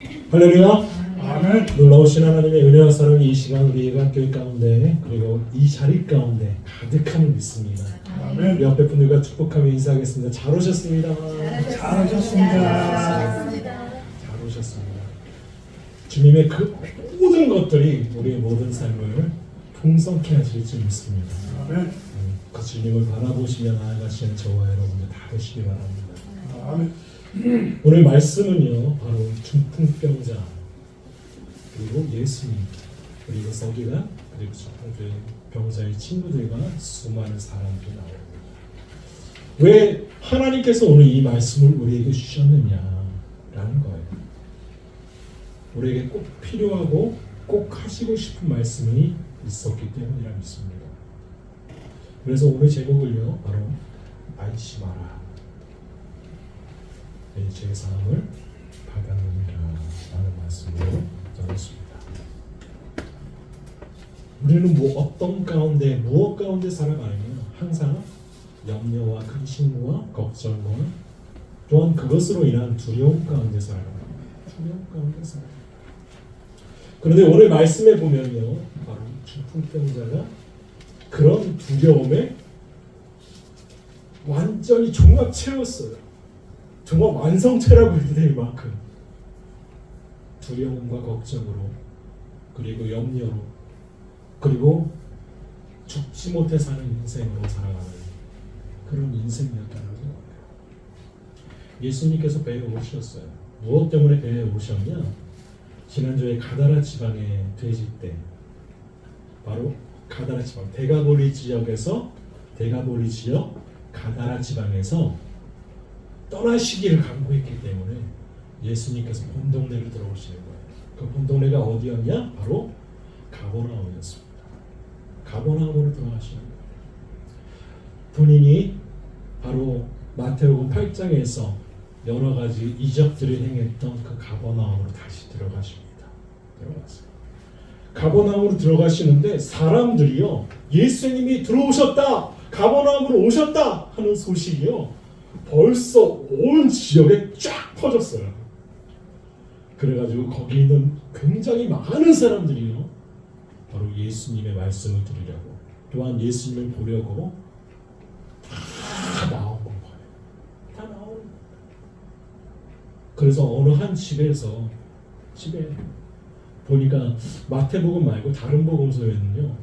할렐루야. 아멘. 놀라우신 하나님의 은혜와 사랑이 이 시간 우리가 교회 가운데 그리고 이 자리 가운데 가득함을 믿습니다. 아멘. 우리 옆에 분들과 축복하며 인사하겠습니다. 잘 오셨습니다. 잘 오셨습니다. 잘 오셨습니다. 주님의 그 모든 것들이 우리의 모든 삶을 풍성케 하실 줄 믿습니다. 아멘. 그 주님을 바라보시며 나아가시는 저와 여러분들 다 되시기 바랍니다. 아멘. 오늘 말씀은요 바로 중풍병자 그리고 예수님 그리고 서기관 그리고 중풍병자의 친구들과 수많은 사람들이 나옵니다. 왜 하나님께서 오늘 이 말씀을 우리에게 주셨느냐라는 거예요. 우리에게 꼭 필요하고 꼭 하시고 싶은 말씀이 있었기 때문이라 믿습니다. 그래서 오늘 제목을요 바로 안심하라 제 사함을 받았느니라 라는 말씀으로 전했습니다. 우리는 어떤 가운데 무엇 가운데 살아가느냐 항상 염려와 근심과 걱정과 또한 그것으로 인한 두려움 가운데 살아갑니다. 두려움 가운데 살아갑니다. 그런데 오늘 말씀에 보면요 바로 중풍병자가 그런 두려움에 완전히 종합 채웠어요. 정말 완성체라고 해도 될 만큼 두려움과 걱정으로 그리고 염려로 그리고 죽지 못해 사는 인생으로 살아가는 그런 인생이었다는 거예요. 예수님께서 배에 오셨어요. 무엇 때문에 배에 오셨냐? 지난주에 가다라 지방의 돼지 때 바로 가다라 지방 데가볼리 지역 가다라 지방에서 떠나시기를 강구했기 때문에 예수님께서 본 동네로 들어오시는 거예요. 그 본 동네가 어디였냐? 바로 가버나움이었습니다. 가버나움으로 들어가시는 거예요. 본인이 바로 마태복음 8장에서 여러 가지 이적들을 행했던 그 가버나움으로 다시 들어가십니다. 들어갔어요. 가버나움으로 들어가시는데 사람들이요 예수님이 들어오셨다, 가버나움으로 오셨다 하는 소식이요 벌써 온 지역에 쫙 퍼졌어요. 그래가지고 거기 있는 굉장히 많은 사람들이요 바로 예수님의 말씀을 들으려고 또한 예수님을 보려고 다 나온 거예요. 다 나온 거예요. 그래서 어느 한 집에 보니까 마태복음 말고 다른 복음서에는요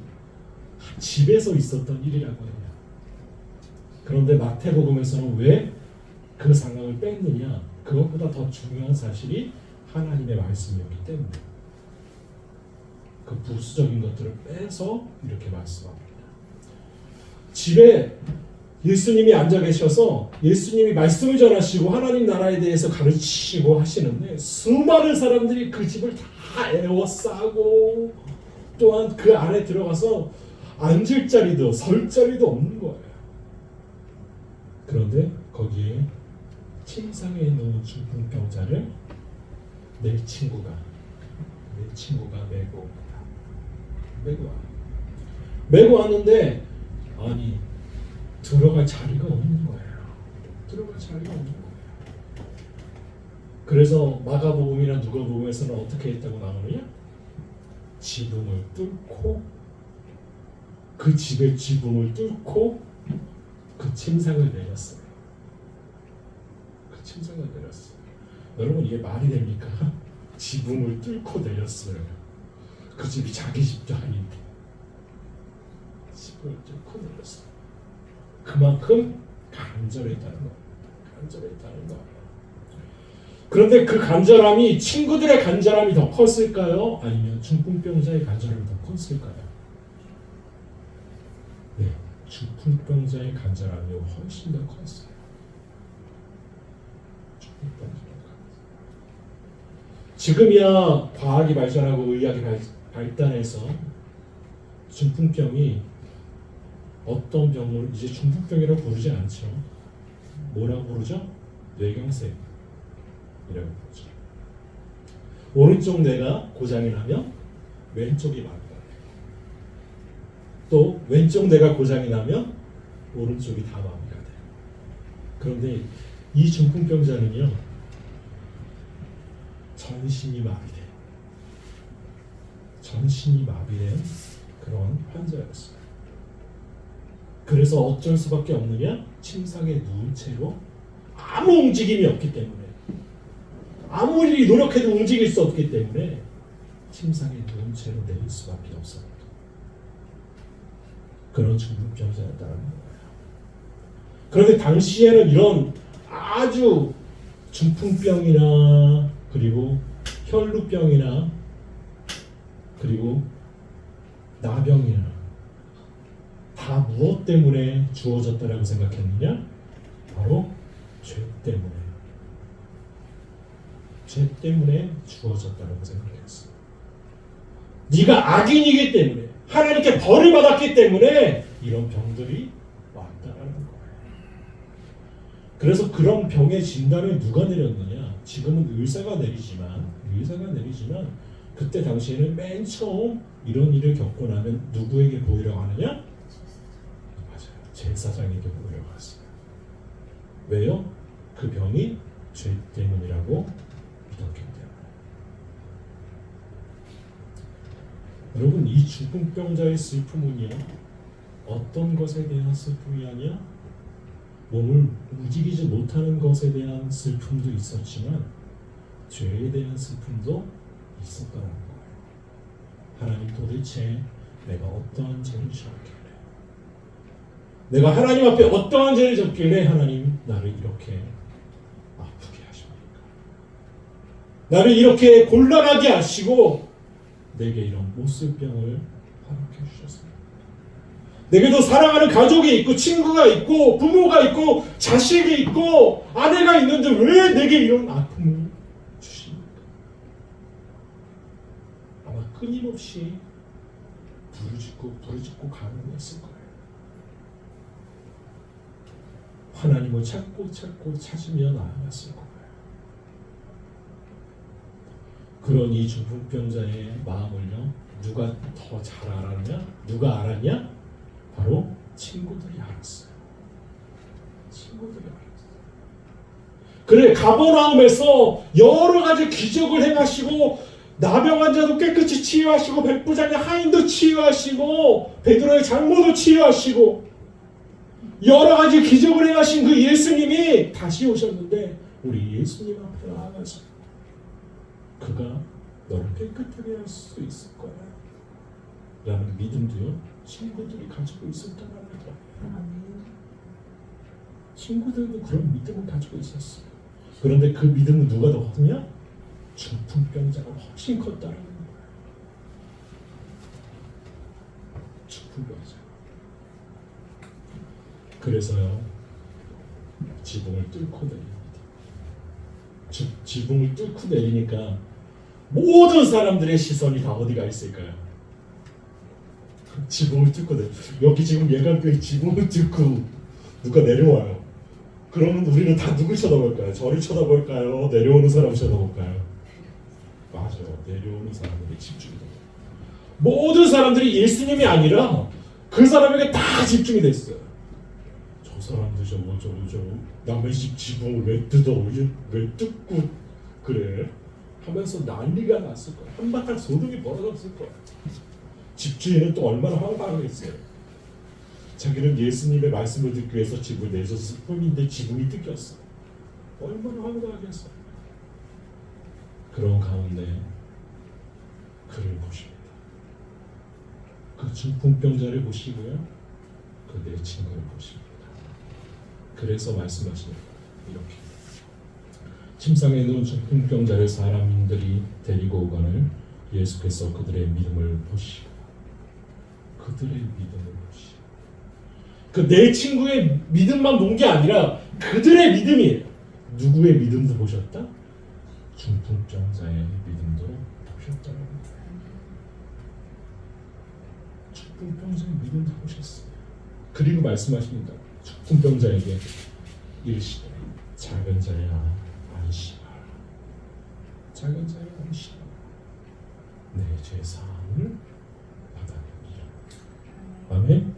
집에서 있었던 일이라고 해요. 그런데 마태복음에서는 왜 그 상황을 뺐느냐? 그것보다 더 중요한 사실이 하나님의 말씀이었기 때문에 그 부수적인 것들을 빼서 이렇게 말씀합니다. 집에 예수님이 앉아 계셔서 예수님이 말씀을 전하시고 하나님 나라에 대해서 가르치시고 하시는데 수많은 사람들이 그 집을 다 에워싸고 또한 그 안에 들어가서 앉을 자리도 설 자리도 없는 거예요. 그런데 거기에 침상에 누운 중풍병자를 내 친구가 메고 옵니다. 메고 왔는데 아니 들어갈 자리가 없는 거예요. 그래서 마가복음이나 누가복음에서는 어떻게 했다고 나오느냐? 지붕을 뚫고 그 집의 지붕을 뚫고 그 침상을 내렸어요. 여러분 이게 말이 됩니까? 지붕을 뚫고 내렸어요. 그 집이 자기 집도 아닌데 집을 뚫고 내렸어요. 그만큼 간절했다는 거예요. 그런데 그 간절함이 친구들의 간절함이 더 컸을까요? 아니면 중풍병자의 간절함이 더 컸을까요? 네, 중풍병자의 간절함이 훨씬 더 컸어요. 지금이야 과학이 발전하고 의학이 발달해서 중풍병이 어떤 병을 이제 중풍병이라고 부르지 않죠. 뭐라고 부르죠? 뇌경색이라고 부르죠. 오른쪽 뇌가 고장이 나면 왼쪽이 마비가 돼요. 또 왼쪽 뇌가 고장이 나면 오른쪽이 다 마비가 돼요. 그런데 이 중풍병자는요 전신이 마비된 그런 환자였어요. 그래서 어쩔 수밖에 없느냐? 침상에 누운 채로 아무 움직임이 없기 때문에, 아무리 노력해도 움직일 수 없기 때문에 침상에 누운 채로 내릴 수밖에 없었다. 그런 중풍병자였다는 거예요. 그런데 당시에는 이런 아주 중풍병이나 그리고 혈루병이나 그리고 나병이나 다 무엇 때문에 주어졌다라고 생각했느냐? 바로 죄 때문에 주어졌다라고 생각했어. 네가 악인이기 때문에, 하나님께 벌을 받았기 때문에 이런 병들이 왔다라는 거예요. 그래서 그런 병의 진단을 누가 내렸느냐? 지금은 의사가 내리지만 그때 당시에는 맨 처음 이런 일을 겪고 나면 누구에게 보이려고 하느냐? 맞아요. 제사장에게 보이려고 했어요. 왜요? 그 병이 죄 때문이라고 믿었기 때문에. 여러분, 이 중풍병자의 슬픔은요, 어떤 것에 대한 슬픔이 아니야? 몸을 움직이지 못하는 것에 대한 슬픔도 있었지만 죄에 대한 슬픔도 있었더라는 거예요. 하나님, 도대체 내가 어떠한 죄를 지었길래, 내가 하나님 앞에 어떠한 죄를 졌길래 하나님 나를 이렇게 아프게 하십니까? 나를 이렇게 곤란하게 하시고 내게 이런 못쓸병을 허락해 주셨습니다. 내게도 사랑하는 가족이 있고 친구가 있고 부모가 있고 자식이 있고 아내가 있는데 왜 내게 이런 아픔을 주십니까? 아마 끊임없이 부르짖고 가문했을 거예요. 하나님을 찾고 찾으며 나아갔을 거예요. 그런 이 중풍병자의 마음을요, 누가 더 잘 알았냐? 누가 알았냐? 바로 친구들이 알았어요. 그래, 가버나움에서 여러 가지 기적을 행하시고 나병 환자도 깨끗이 치유하시고 백부장의 하인도 치유하시고 베드로의 장모도 치유하시고 여러 가지 기적을 행하신 그 예수님이 다시 오셨는데 우리 예수님 앞에 나아가서 그가 너를 깨끗하게 할 수 있을 거야 라는 믿음도요, 친구들이 가지고 있었다는 거예요. 친구들도 그런 믿음을 가지고 있었어요. 그런데 그 믿음은 누가 더 컸냐? 중풍병자가 훨씬 컸다는 거예요. 중풍병자. 그래서요, 지붕을 뚫고 내립니다. 지붕을 뚫고 내리니까 모든 사람들의 시선이 다 어디가 있을까요? 지붕을 뚫고 여기 지금 예감교회 지붕을 뚫고 누가 내려와요. 그러면 우리는 다 누굴 쳐다볼까요? 저를 쳐다볼까요? 내려오는 사람 쳐다볼까요? 맞아요. 내려오는 사람에게 집중이 돼요. 모든 사람들이 예수님이 아니라 그 사람에게 다 집중이 됐어요. 저 사람들 저거 남의 집 지붕을 왜 뜯어? 왜 뜯고 그래? 하면서 난리가 났을 거예요. 한바탕 소동이 벌어졌을 거예요. 집주인은 또 얼마나 황당했어요. 자기는 예수님의 말씀을 듣기 위해서 집을 내줬을 뿐인데 지붕이 뜯겼어. 얼마나 황당하겠어요. 그런 가운데 그를 보십니다. 그 중풍병자를 보시고요, 그 내 친구를 보십니다. 그래서 말씀하십니다. 이렇게 침상에 누운 중풍병자를 사람들이 데리고 오거늘 예수께서 그들의 믿음을 보시고 그 내 친구의 믿음만 본 게 아니라 그들의 믿음이에요. 누구의 믿음도 보셨다? 중풍병자의 믿음도 보셨다는 거예요. 중풍병자의 믿음도 보셨어요. 그리고 말씀하십니다. 중풍병자에게 이르시되 작은 자야 안심하라. 작은 자야 안심하라. 내 죄사함을 받았느니라. 아멘.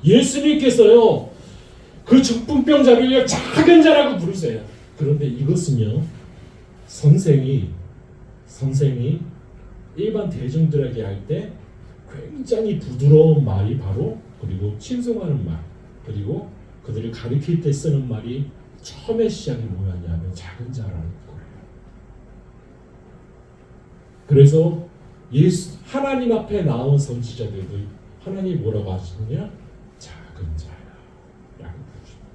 예수님께서요, 그 중풍병자를 작은 자라고 부르세요. 그런데 이것은요, 선생이 일반 대중들에게 할 때 굉장히 부드러운 말이 바로 그리고 친송하는 말 그리고 그들을 가리킬 때 쓰는 말이 처음에 시작이 뭐였냐면 작은 자라는 거예요. 그래서 하나님 앞에 나온 선지자들도 하나님이 뭐라고 하시느냐? 작은 자야 라고 부르십니다.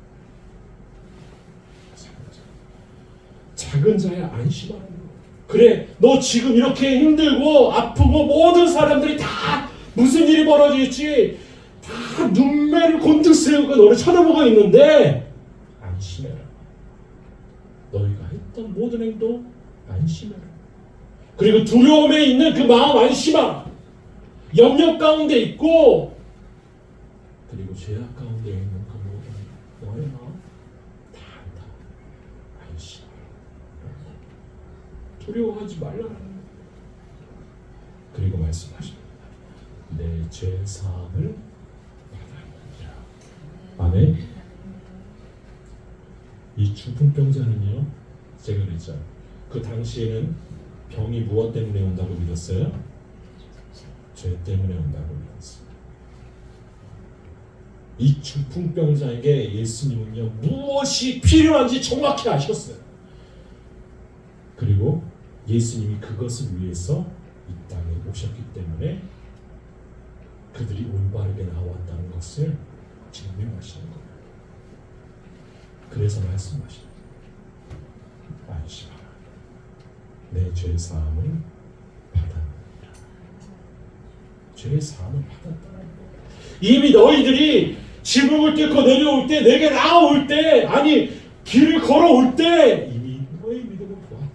작은 자야 안심하는 거예요. 그래 너 지금 이렇게 힘들고 아프고 모든 사람들이 다 무슨 일이 벌어질지 다 눈매를 곤두 세우고 너를 쳐다보고 있는데 안심해라. 너희가 했던 모든 행동 안심해라. 그리고 두려움에 있는 그 마음 안심하라. 염려 가운데 있고 그리고 죄악 가운데 있는 그 모든 너의 마음 다 안다. 안심하라. 두려워하지 말라는 거예요. 그리고 말씀하십니다. 내 죄 사함을 받았느니라. 아멘. 이 중풍병자는요, 제가 그랬죠. 그 당시에는 병이 무엇 때문에 온다고 믿었어요? 죄 때문에 온다고 믿었어요. 이 중풍병자에게 예수님은요, 무엇이 필요한지 정확히 아셨어요. 그리고 예수님이 그것을 위해서 이 땅에 오셨기 때문에 그들이 올바르게 나왔다는 것을 증명하시는 거예요. 그래서 말씀하십니다. 안심하라. 내 죄 사함을 받았느니라. 죄 사함을 받았다는 거예요. 이미 너희들이 지붕을 뚫고 내려올 때, 내게 나올 때, 아니 길을 걸어올 때 이미 너의 믿음을 보았다.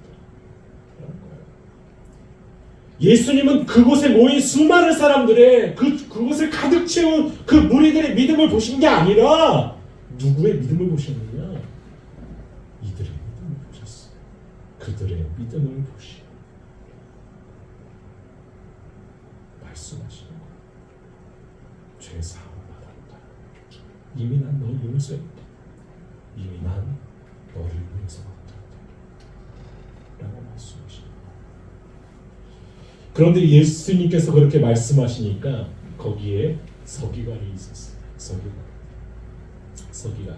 예수님은 그곳에 모인 수많은 사람들의 그곳을 가득 채운 그 무리들의 믿음을 보신 게 아니라 누구의 믿음을 보셨느냐? 이들의 믿음을 보셨어요. 그들의 믿음을 보시고 말씀하시는 거예요. 죄 사함을 받았다. 이미 난 너를 용서했다. 이미 난 너를 용서받았다. 라고 말씀하시는 거예요. 그런데 예수님께서 그렇게 말씀하시니까 거기에 서기관이 있었어요. 서기관.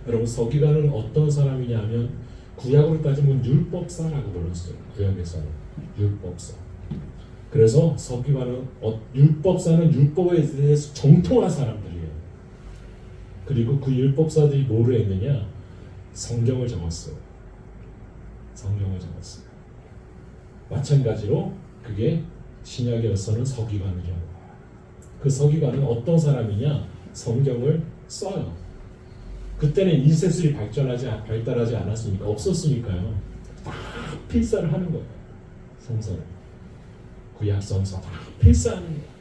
여러분 서기관은 어떤 사람이냐면 구약으로 따지면 율법사라고 불렀어요. 구약에서는 율법사. 그래서 서기관은 율법사는 율법에 대해서 정통한 사람들이에요. 그리고 그 율법사들이 뭐를 했느냐? 성경을 적었어요. 마찬가지로 그게 신약에서는 서기관이라고 해요. 그 서기관은 어떤 사람이냐? 성경을 써요. 그때는 인쇄술이 발달하지 않았으니까 없었으니까요. 다 필사를 하는 거예요. 성서를. 구약 성서 다 필사하는 거예요.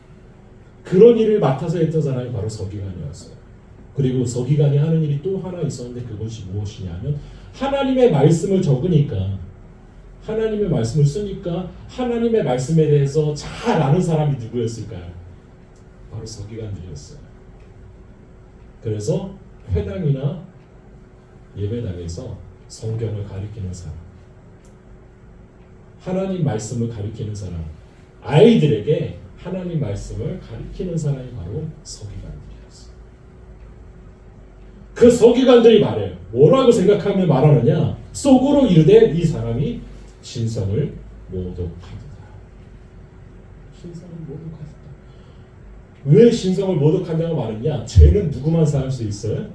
그런 일을 맡아서 했던 사람이 바로 서기관이었어요. 그리고 서기관이 하는 일이 또 하나 있었는데 그것이 무엇이냐면 하나님의 말씀을 적으니까 하나님의 말씀을 쓰니까 하나님의 말씀에 대해서 잘 아는 사람이 누구였을까요? 바로 서기관들이었어요. 그래서 회당이나 예배당에서 성경을 가리키는 사람, 하나님 말씀을 가리키는 사람, 아이들에게 하나님 말씀을 가리키는 사람이 바로 서기관들이었어요. 그 서기관들이 말해요. 뭐라고 생각하며 말하느냐? 속으로 이르되 이 사람이 신성을 모독하도다. 신성을 모독하도다. 왜 신성을 모독한다고 말했냐? 죄는 누구만 사할 수 있어요?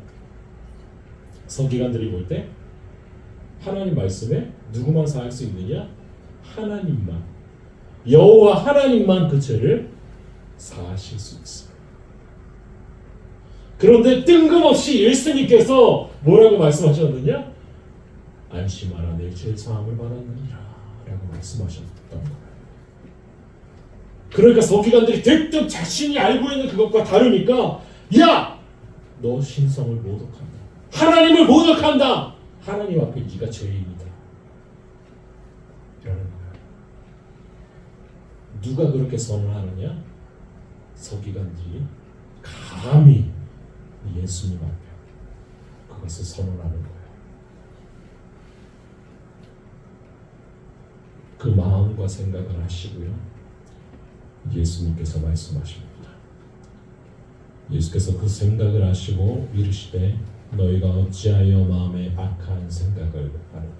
서기관들이 볼 때 하나님 말씀에 누구만 사할 수 있느냐? 하나님만. 여호와 하나님만 그 죄를 사하실 수 있어요. 그런데 뜬금없이 예수님께서 뭐라고 말씀하셨느냐? 안심하라 내 죄 사함을 받았느니라 라고 말씀하셨던 거예요. 그러니까 서기관들이 대뜸 자신이 알고 있는 그것과 다르니까 야! 너 신성을 모독한다. 하나님을 모독한다. 하나님 앞에 네가 죄인이다. 이러는 거예요. 누가 그렇게 선언하느냐? 서기관들이 감히 예수님 앞에 그것을 선언하는 거예요. 그 마음과 생각을 하시고요. 예수님께서 말씀하십니다. 예수께서 그 생각을 하시고 이르시되 너희가 어찌하여 마음에 악한 생각을 하느냐.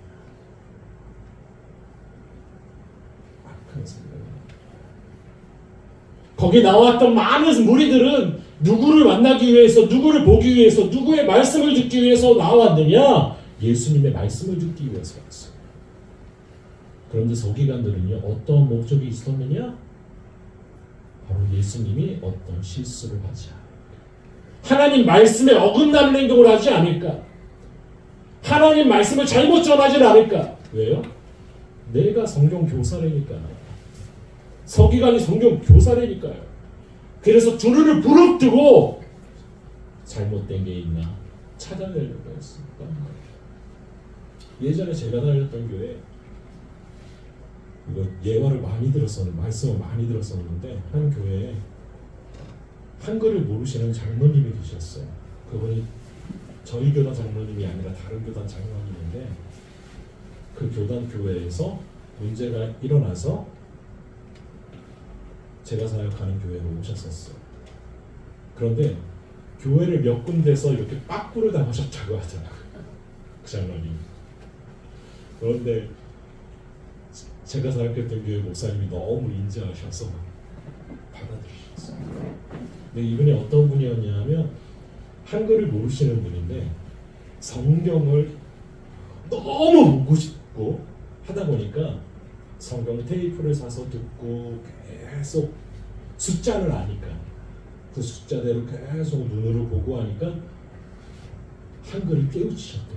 악한 생각을. 거기 나왔던 많은 무리들은 누구를 만나기 위해서, 누구를 보기 위해서, 누구의 말씀을 듣기 위해서 나왔느냐? 예수님의 말씀을 듣기 위해서 왔어요. 그런데 서기관들은요, 어떤 목적이 있었느냐? 바로 예수님이 어떤 실수를 하지 않을까, 하나님 말씀에 어긋나는 행동을 하지 않을까, 하나님 말씀을 잘못 전하지 않을까. 왜요? 내가 성경 교사라니까. 서기관이 성경 교사라니까요. 그래서 두 눈을 부릅뜨고 잘못된 게 있나 찾아내려고 했습니다. 예전에 제가 다녔던 교회, 이거 예화를 많이 들었었는데, 말씀을 많이 들었었는데, 한 교회에 한글을 모르시는 장로님이 계셨어요. 그분이 저희 교단 장로님이 아니라 다른 교단 장로님인데, 그 교단 교회에서 문제가 일어나서 제가 사역하는 교회로 오셨었어요. 그런데 교회를 몇 군데서 이렇게 빠꾸를 당하셨다고 하더라고요, 그 장로님. 그런데 제가 사역했던 교회 목사님이 너무 인자하셔서 받아들이셨어요. 근데 이분이 어떤 분이었냐면 한글을 모르시는 분인데 성경을 너무 보고 싶고 하다 보니까 성경 테이프를 사서 듣고 계속 숫자를 아니까 그 숫자대로 계속 눈으로 보고 하니까 한글을 깨우치셨대요.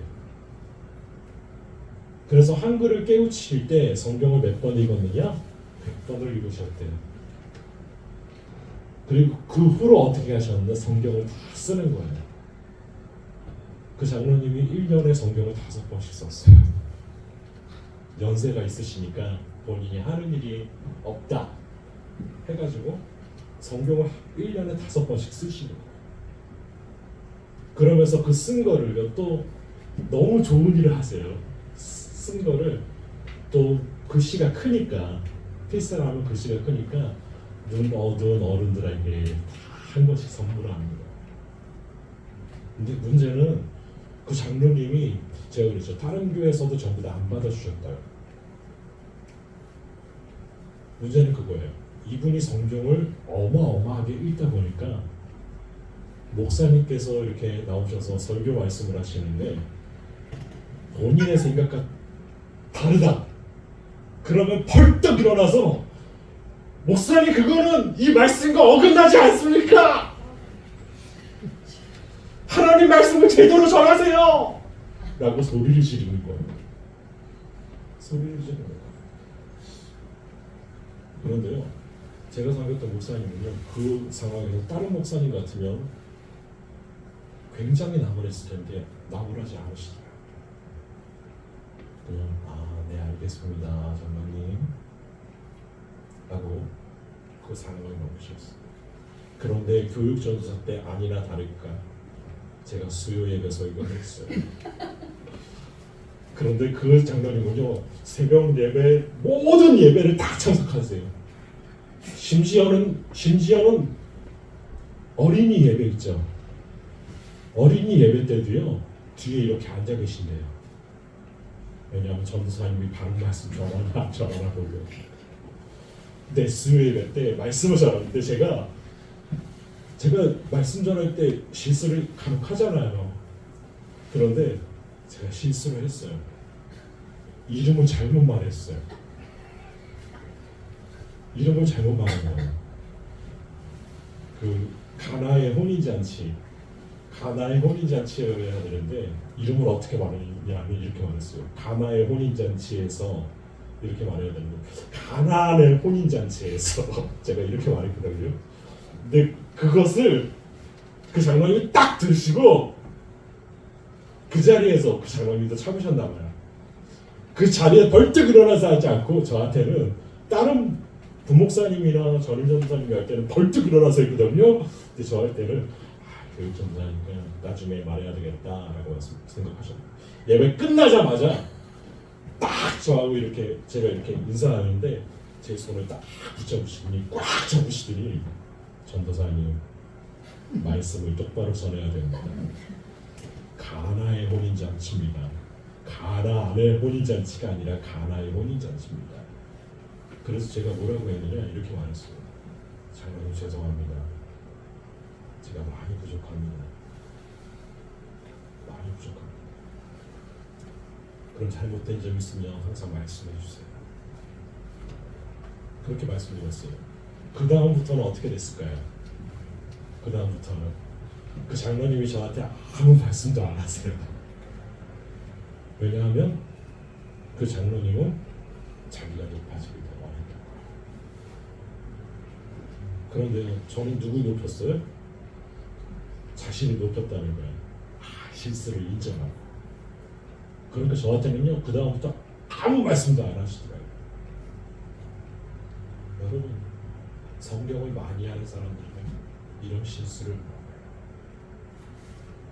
그래서 한글을 깨우칠 때 성경을 몇 번 읽었느냐? 100번을 읽으셨대요. 그리고 그 후로 어떻게 하셨는데 성경을 다 쓰는 거예요. 그 장로님이 1년에 성경을 5번씩 썼어요. 연세가 있으시니까 본인이 하는 일이 없다 해가지고 성경을 1년에 5번씩 쓰시는 거예요. 그러면서 그 쓴 거를 또 너무 좋은 일을 하세요. 쓴 거를 또 글씨가 크니까, 필사하면 글씨가 크니까 눈 어두운 어른들에게 다 한 번씩 선물합니다. 근데 문제는 그 장로님이, 제가 그랬죠, 다른 교회에서도 전부 다 안 받아주셨다요. 문제는 그거예요. 이분이 성경을 어마어마하게 읽다 보니까 목사님께서 이렇게 나오셔서 설교 말씀을 하시는데 본인의 생각과 다르다. 그러면 벌떡 일어나서 목사님, 그거는 이 말씀과 어긋나지 않습니까? 하나님 말씀을 제대로 전하세요! 라고 소리를 지르는 거예요. 소리를 지르는 거예요. 그런데요, 제가 사귀었던 목사님은요, 그 상황에서 다른 목사님 같으면 굉장히 나무랬을 텐데 나무라지 않으시더라고요. 그냥 네, 알겠습니다, 장로님 라고 그 상황을 넘기셨어요. 그런데 교육전도사 때 아니나 다를까 제가 수요 예배 설교를 했어요. 그런데 그 장로님은요, 새벽 예배 모든 예배를 다 참석하세요. 심지어는 어린이 예배 있죠. 어린이 예배 때도요, 뒤에 이렇게 앉아 계신대요. 왜냐하면 전도사님이 바른 말씀 전하나 보고요. 근데 수요 예배 때 말씀을 전하는데 제가 말씀 전할 때 실수를 간혹 하잖아요. 그런데 제가 실수를 했어요. 이름을 잘못 말했어요. 이름을 잘못 말한 거예요. 그 가나의 혼인잔치여야 되는데 이름을 어떻게 말했냐면 이렇게 말했어요. 가나의 혼인잔치에서 이렇게 말해야 되는데 가나안의 혼인잔치에서 제가 이렇게 말했거든요. 근데 그것을 그 장로님이 딱 들으시고 그 자리에서 그 장로님도 참으셨나 봐요. 그 자리에 벌떡 일어나서 하지 않고 저한테는 다른 부목사님이나 전임전도사님이 할 때는 벌떡 일어나서 했거든요. 근데 저 할 때는 교육전도사니까 나중에 말해야 되겠다라고 생각하셨어요. 예배 끝나자마자 딱 저하고 이렇게 제가 이렇게 인사하는데 제 손을 딱 붙잡으시더니 꽉 잡으시더니 전도사님 말씀을 똑바로 전해야 됩니다. 가나의 혼인잔치입니다. 가나 안의 혼인잔치가 아니라 가나의 혼인잔치입니다. 그래서 제가 뭐라고 했느냐 이렇게 말했어요. 장로님 죄송합니다. 제가 많이 부족합니다. 많이 부족합니다. 그런 잘못된 점 있으면 항상 말씀해 주세요. 그렇게 말씀드렸어요. 그 다음부터는 어떻게 됐을까요? 그 다음부터는 그 장로님이 저한테 아무 말씀도 안 하세요. 왜냐하면 그 장로님은 자기가 높아지길 더 원했다. 그런데 저는 누구 높였어요? 자신이 높였다는 거예요. 실수를 인정하고. 그러니까 저한테는요 그 다음부터 아무 말씀도 안 하시더라고요. 여러분 성경을 많이 하는 사람들은 이런 실수를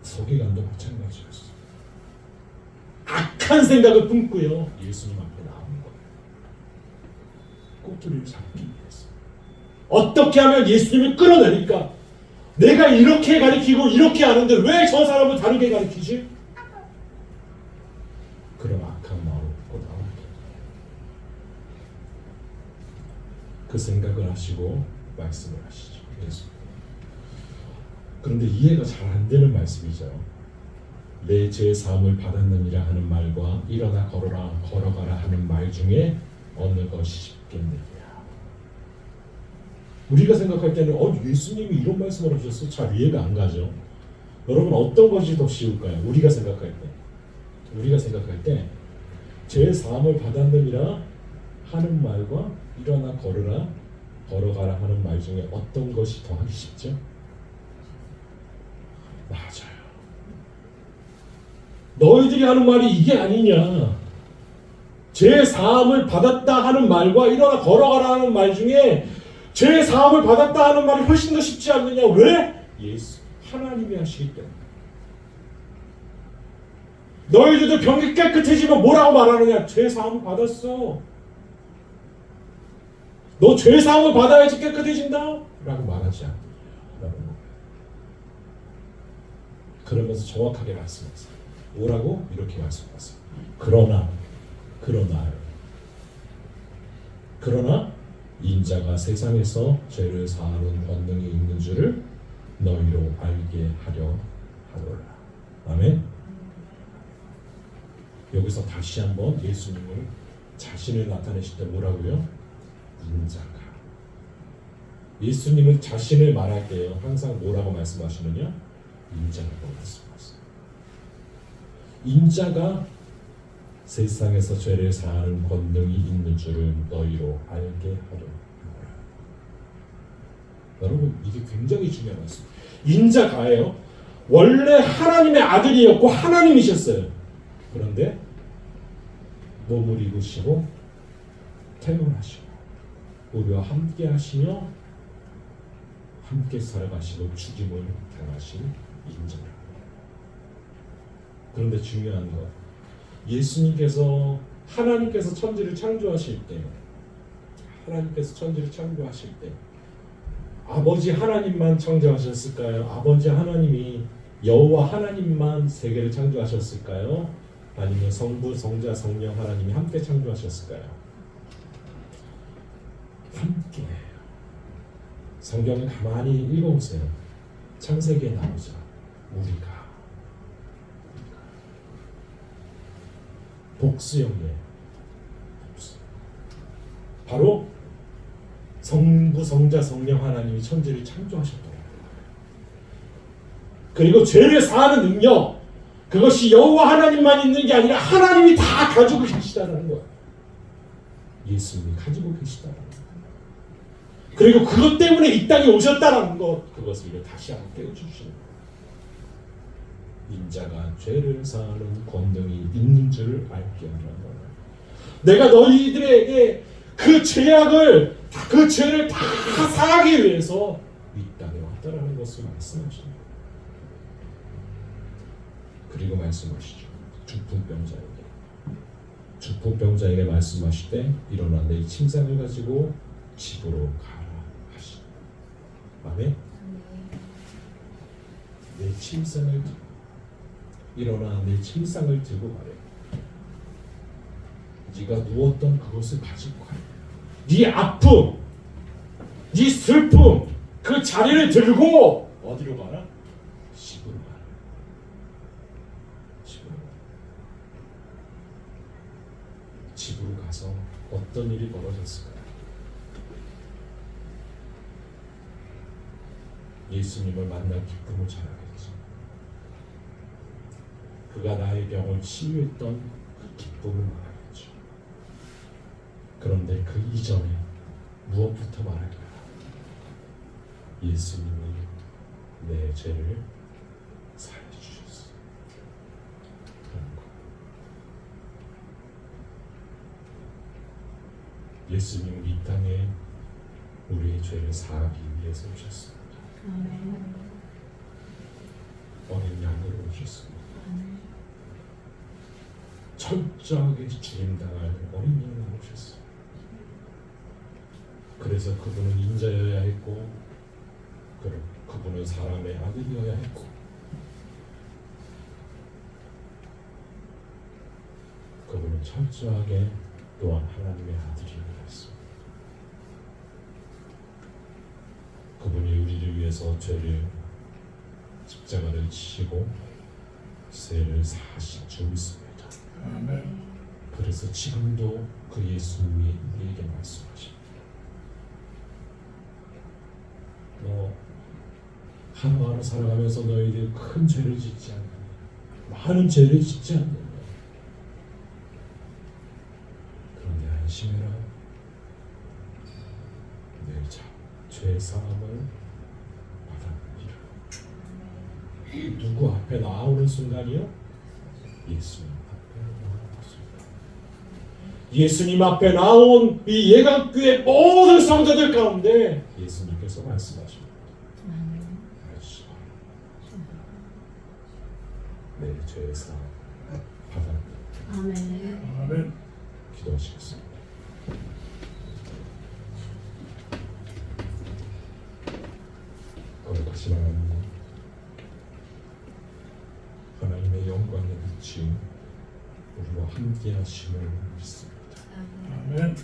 서기관도 마찬가지였어요. 악한 생각을 품고요 예수님 앞에 나오는 거예요. 꼬투리를 잡기 위해서. 어떻게 하면 예수님을 끌어내니까 내가 이렇게 가르치고 이렇게 하는데 왜 저 사람을 다르게 가르치지? 그런 악한 마음을 갖고 나옵니다. 그 생각을 하시고 말씀을 하시죠. 예수. 그런데 이해가 잘 안 되는 말씀이죠. 내 죄 사함을 받았느니라 하는 말과 일어나 걸어가라 하는 말 중에 어느 것이 쉽겠느냐. 우리가 생각할 때는 예수님이 이런 말씀을 하셨어? 잘 이해가 안 가죠. 여러분 어떤 것이 더 쉬울까요? 우리가 생각할 때 죄 사함을 받았느니라 하는 말과 일어나 걸어가라 하는 말 중에 어떤 것이 더 하기 쉽죠? 맞아요. 너희들이 하는 말이 이게 아니냐. 죄 사함을 받았다 하는 말과 일어나 걸어가라 하는 말 중에 죄 사함을 받았다 하는 말이 훨씬 더 쉽지 않느냐. 왜? 예수 하나님이 하시기 때문에. 너희들도 병이 깨끗해지면 뭐라고 말하느냐. 죄 사함을 받았어. 너 죄 사함을 받아야지 깨끗해진다 라고 말하지 않느냐. 그러면서 정확하게 말씀하세요. 뭐라고? 이렇게 말씀하세요. 그러나 인자가 세상에서 죄를 사하는 권능이 있는 줄을 너희로 알게 하려 하노라. 아멘. 여기서 다시 한번 예수님을 자신을 나타내실 때 뭐라고요? 인자가. 예수님은 자신을 말할 때요 항상 뭐라고 말씀하시느냐? 인자라고 말씀하세요. 인자가 세상에서 죄를 사하는 권능이 있는 줄을 너희로 알게 하려 하노라. 여러분 이게 굉장히 중요한 말씀. 인자가예요. 원래 하나님의 아들이었고 하나님이셨어요. 그런데 몸을 입으시고 태어나시고 우리와 함께 하시며 함께 살아가시고 죽임을 당하신 인자입니다. 그런데 중요한 것, 예수님께서 하나님께서 천지를 창조하실 때 아버지 하나님만 창조하셨을까요? 아버지 하나님이 여호와 하나님만 세계를 창조하셨을까요? 아니면 성부, 성자, 성령 하나님이 함께 창조하셨을까요? 함께. 성경을 가만히 읽어보세요. 창세기에 나오죠. 우리가 복수형이에요. 바로 성부, 성자, 성령 하나님이 천지를 창조하셨던 거예요. 그리고 죄를 사하는 능력, 그것이 여호와 하나님만 있는 게 아니라 하나님이 다 가지고 계시다는 거예요. 예수님이 가지고 계시다는 거예요. 그리고 그것 때문에 이 땅에 오셨다는 것, 그것을 다시 한번 깨워주시는 거예요. 인자가 죄를 사하는 권능이 있는 줄을 알게 하라는 거예요. 내가 너희들에게 그 죄악을, 그 죄를 다 사하기 위해서 이 땅에 왔다라는 것을 말씀하시는 거예요. 그리고 말씀하시죠. 중풍병자에게 죽부병자에게 말씀하실 때 일어나 내 침상을 가지고 집으로 가라 하시니 아멘. 내 침상을 들고 일어나 내 침상을 들고 가래. 네가 누웠던 그것을 가지고 가래. 네 아픔, 네 슬픔, 그 자리를 들고 어디로 가라? 집으로 가라. 집으로 가라. 집으로 가서 어떤 일이 벌어졌을까요? 예수님을 만날 기쁨을 자랑했죠. 그가 나의 병을 치유했던 그 기쁨을 말하겠죠. 그런데 그 이전에 무엇부터 말할까요? 예수님이 내 죄를 사해 주셨어요. 그런 거. 예수님은 이 땅에 우리의 죄를 사하기 위해서 오셨습니다. 어린 양으로 오셨습니다. 철저하게 죽임당할 어린 양으로 오셨어요. 그래서 그분은 인자여야 했고, 그분은 사람의 아들이어야 했고, 그분은 철저하게 또한 하나님의 아들이어야 했습니다. 그분이 우리를 위해서 죄를 십자가를 지시고 죄를 사하신 줄 믿습니다. 아멘. 그래서 지금도 그 예수님이 우리에게 말씀하십니다. 너 하루하루 살아가면서 너희들 큰 죄를 짓지 않느냐, 많은 죄를 짓지 않느냐. 그런데 안심해라. 내 죄 사함을 받아들이라. 누구 앞에 나오는 순간이요? 예수님 앞에 나오는 순간. 예수님 앞에 나온 이 예강교회 모든 성도들 가운데 예수님께서 말씀하십니다. 내 죄 사함 받아들이라. 아멘. 기도하시겠습니다. 거룩하신 하나님, 하나님의 영광의 빛이 우리와 함께 하심을 믿습니다. 아멘.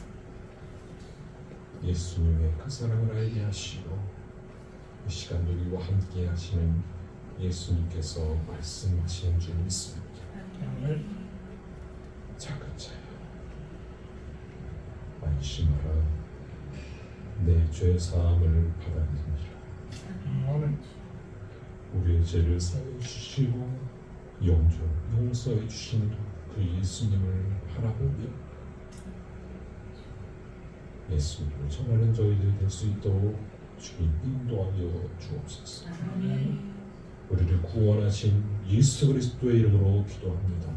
예수님의 그 사랑을 알게 하시고 이 시간 우리와 함께 하시는 예수님께서 말씀하시는 줄 믿습니다. 아멘. 작은 자야, 안심하라. 내 죄 사함을 받아들이라. 아멘. 우리의 죄를 사해 주시고 용서해 주신 그 예수님을 바라보며 예수님을 전하는 저희들 될 수 있도록 주님 인도하여 주옵소서. 아멘. 우리를 구원하신 예수 그리스도의 이름으로 기도합니다.